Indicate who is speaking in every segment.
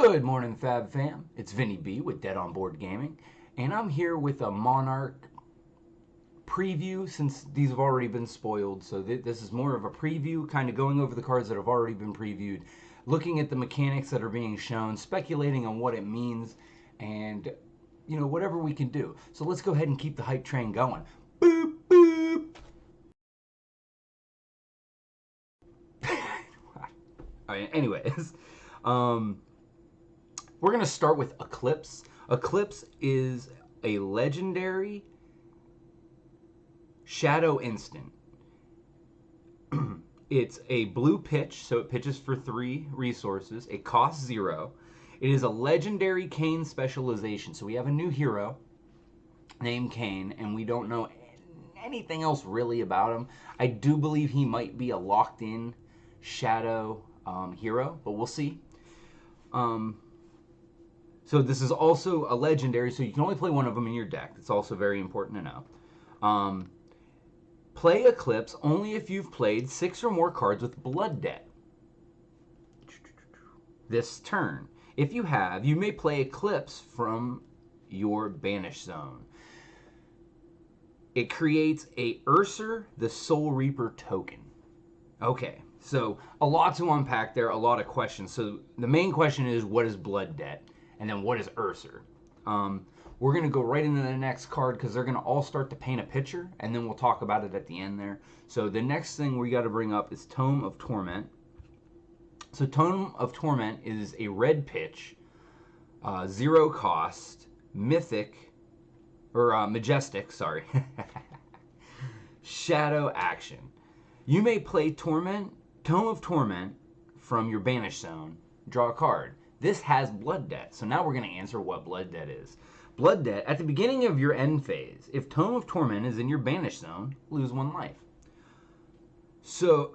Speaker 1: Good morning, Fab Fam. It's Vinny B with Dead on Board Gaming, and I'm here with a Monarch preview since these have already been spoiled. So this is more of a preview, kind of going over the cards that have already been previewed, looking at the mechanics that are being shown, speculating on what it means, and whatever we can do. So let's go ahead and keep the hype train going. Boop boop. All right, anyways, we're going to start with Eclipse. Eclipse is a legendary shadow instant. It's a blue pitch, so it pitches for 3 resources. It costs 0. It is a legendary Kain specialization. So we have a new hero named Kain, and we don't know anything else really about him. I do believe he might be a locked-in shadow hero, but we'll see. So this is also a legendary, so you can only play one of them in your deck. It's also very important to know. Play Eclipse only if you've played 6 or more cards with Blood Debt this turn. If you have, you may play Eclipse from your Banish Zone. It creates a Ursa the Soul Reaper token. Okay, so a lot to unpack there, a lot of questions. So the main question is, what is Blood Debt? And then what is Ursa? We're going to go right into the next card because they're going to all start to paint a picture, and then we'll talk about it at the end there. So the next thing we got to bring up is Tome of Torment. So Tome of Torment is a red pitch, 0 cost, mythic, or majestic, sorry, shadow action. You may play Tome of Torment from your Banish Zone, draw a card. This has Blood Debt, so now we're going to answer what Blood Debt is. Blood Debt, at the beginning of your end phase, if Tome of Torment is in your Banish Zone, lose 1 life. So,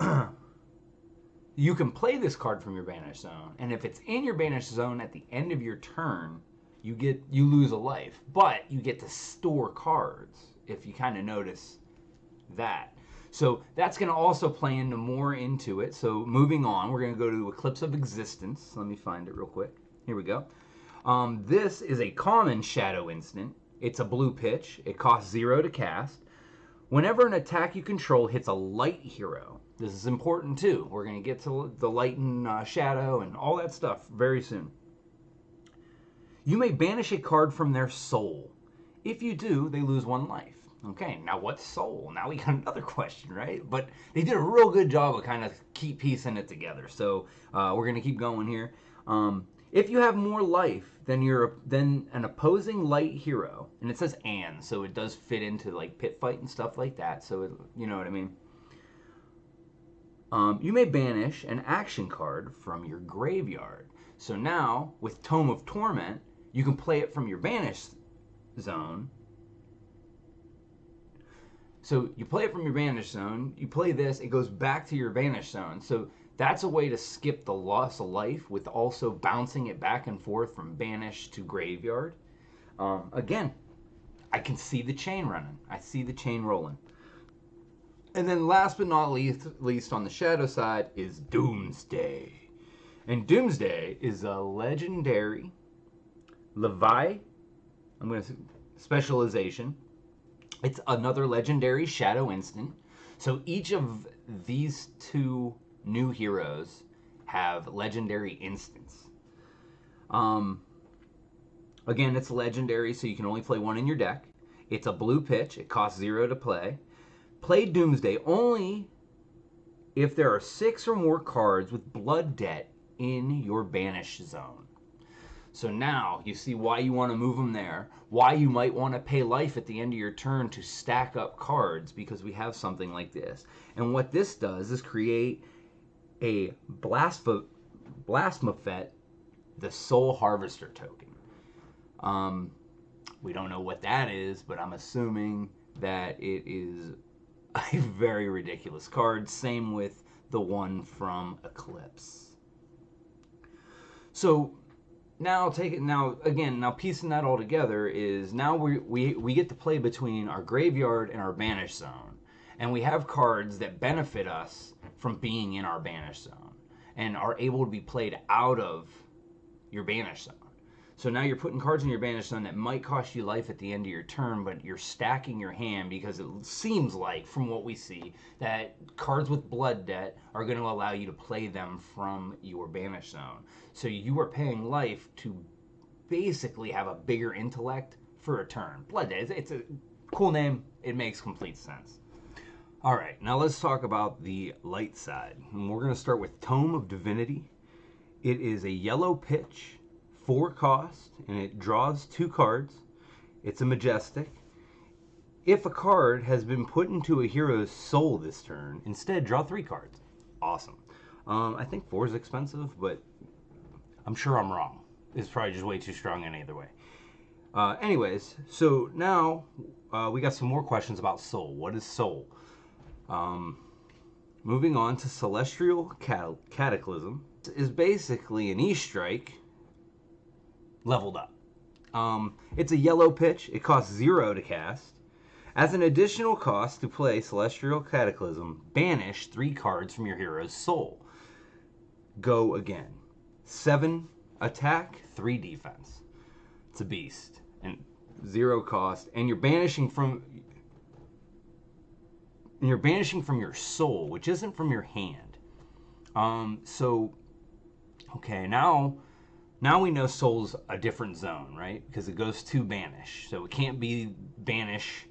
Speaker 1: you can play this card from your Banish Zone, and if it's in your Banish Zone at the end of your turn, you lose a life. But you get to store cards, if you kind of notice that. So that's going to also play into it. So moving on, we're going to go to Eclipse of Existence. Let me find it real quick. Here we go. This is a common shadow instant. It's a blue pitch. It costs 0 to cast. Whenever an attack you control hits a light hero, this is important too. We're going to get to the light and shadow and all that stuff very soon. You may banish a card from their soul. If you do, they lose 1 life. Okay, now what's soul? Now we got another question, right? But they did a real good job of kind of keep piecing it together. So we're going to keep going here. If you have more life than an opposing light hero, and it says "and," so it does fit into like pit fight and stuff like that. So you know what I mean. You may banish an action card from your graveyard. So now with Tome of Torment, you can play it from your Banish Zone. So you play it from your Banish Zone, you play this, it goes back to your Banish Zone. So that's a way to skip the loss of life with also bouncing it back and forth from Banish to Graveyard. Again, I can see the chain running. I see the chain rolling. And then last but not least on the shadow side is Doomsday. And Doomsday is a legendary specialization. It's another legendary shadow instant. So each of these 2 new heroes have legendary instants. Again, it's legendary, so you can only play 1 in your deck. It's a blue pitch. It costs 0 to play. Play Doomsday only if there are 6 or more cards with Blood Debt in your Banish Zone. So now you see why you want to move them there, why you might want to pay life at the end of your turn to stack up cards, because we have something like this. And what this does is create a Blasphemophet, the Soul Harvester token. We don't know what that is, but I'm assuming that it is a very ridiculous card. Same with the one from Eclipse. So now piecing that all together is now we get to play between our graveyard and our Banish Zone, and we have cards that benefit us from being in our Banish Zone and are able to be played out of your banish zone. So now you're putting cards in your banish zone that might cost you life at the end of your turn, but you're stacking your hand because it seems like, from what we see, that cards with blood debt are going to allow you to play them from your banish zone. So you are paying life to basically have a bigger intellect for a turn. Blood debt, it's a cool name. It makes complete sense. All right, now let's talk about the light side. And we're going to start with Tome of Divinity. It is a yellow pitch, 4 cost, and it draws 2 cards. It's a majestic. If a card has been put into a hero's soul this turn, instead draw 3 cards. Awesome. I think 4 is expensive, but I'm sure I'm wrong. It's probably just way too strong any other way. Anyways, so now we got some more questions about soul. What is soul? Moving on to Celestial Cataclysm. Is basically an E-Strike leveled up. It's a yellow pitch. It costs 0 to cast. As an additional cost to play Celestial Cataclysm, banish 3 cards from your hero's soul. Go again. 7 attack, 3 defense. It's a beast. And 0 cost. And you're banishing from your soul, which isn't from your hand. Okay, now we know soul's a different zone, right? Because it goes to banish. So it can't be banish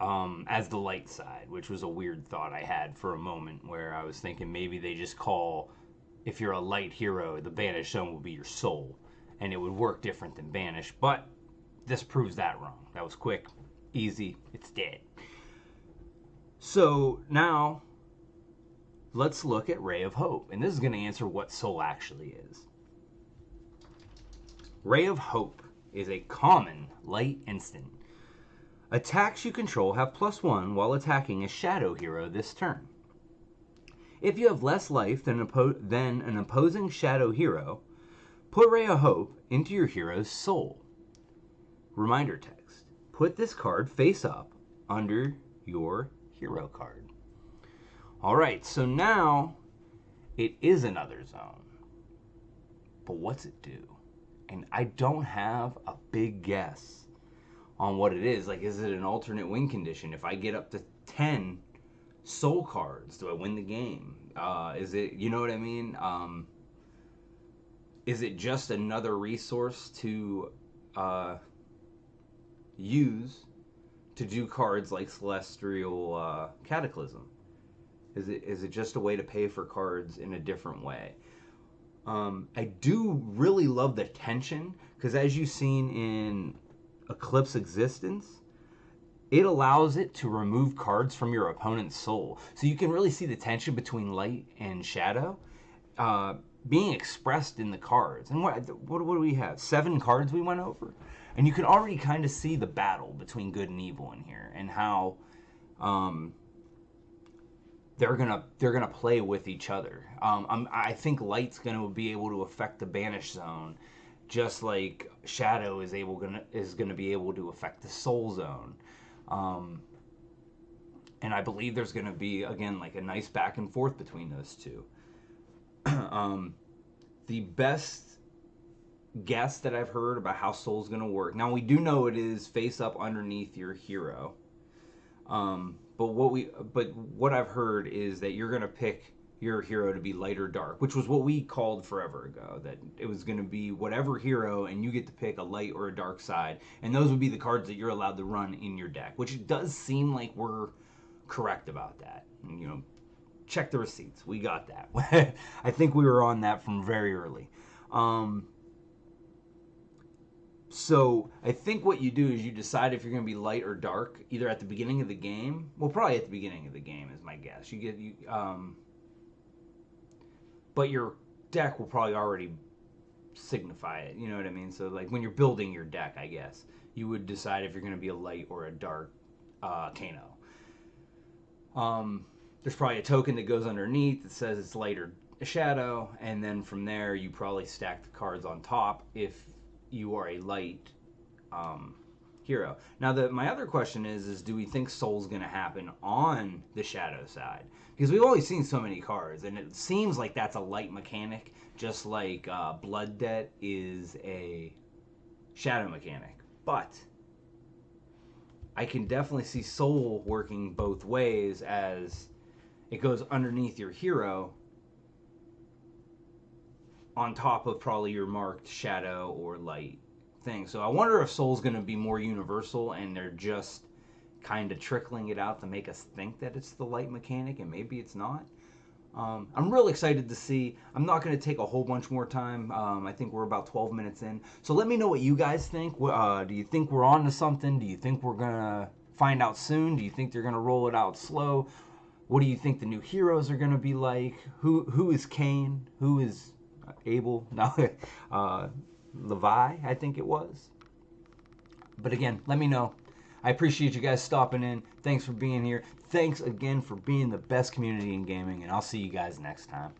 Speaker 1: as the light side, which was a weird thought I had for a moment where I was thinking maybe they just call, if you're a light hero, the banish zone will be your soul. And it would work different than banish. But this proves that wrong. That was quick, easy, it's dead. So now let's look at Ray of Hope. And this is going to answer what soul actually is. Ray of Hope is a common light instant. Attacks you control have +1 while attacking a shadow hero this turn. If you have less life than an opposing shadow hero, put Ray of Hope into your hero's soul. Reminder text. Put this card face up under your hero card. Alright, so now it is another zone. But what's it do? And I don't have a big guess on what it is. Like, is it an alternate win condition? If I get up to 10 soul cards, do I win the game? Is it, you know what I mean? Is it just another resource to use to do cards like Celestial Cataclysm? Is it just a way to pay for cards in a different way? I do really love the tension, because as you've seen in Eclipse of Existence, it allows it to remove cards from your opponent's soul. So you can really see the tension between light and shadow being expressed in the cards. And what do we have? 7 cards we went over? And you can already kind of see the battle between good and evil in here, and how they're gonna play with each other. I think light's gonna be able to affect the banish zone, just like shadow is gonna be able to affect the soul zone. And I believe there's gonna be, again, like a nice back and forth between those two. The best guess that I've heard about how soul's gonna work. Now we do know it is face up underneath your hero. But what I've heard is that you're gonna pick your hero to be light or dark, which was what we called forever ago. That it was gonna be whatever hero, and you get to pick a light or a dark side, and those would be the cards that you're allowed to run in your deck. Which it does seem like we're correct about that. You know, check the receipts. We got that. I think we were on that from very early. So I think what you do is you decide if you're going to be light or dark, either at the beginning of the game. Well, probably at the beginning of the game is my guess. But your deck will probably already signify it. You know what I mean? So like when you're building your deck, I guess you would decide if you're going to be a light or a dark Kano. There's probably a token that goes underneath that says it's light or a shadow, and then from there you probably stack the cards on top if you are a light hero. Now, my other question is do we think Soul's going to happen on the shadow side? Because we've always seen so many cards, and it seems like that's a light mechanic, just like Blood Debt is a shadow mechanic. But I can definitely see Soul working both ways, as it goes underneath your hero on top of probably your marked shadow or light thing. So I wonder if Soul's going to be more universal and they're just kind of trickling it out to make us think that it's the light mechanic, and maybe it's not. I'm really excited to see. I'm not going to take a whole bunch more time. I think we're about 12 minutes in. So let me know what you guys think. Do you think we're on to something? Do you think we're going to find out soon? Do you think they're going to roll it out slow? What do you think the new heroes are going to be like? Who is Kane? Who is Abel? No, Levi, I think it was. But again, let me know. I appreciate you guys stopping in. Thanks for being here. Thanks again for being the best community in gaming, and I'll see you guys next time.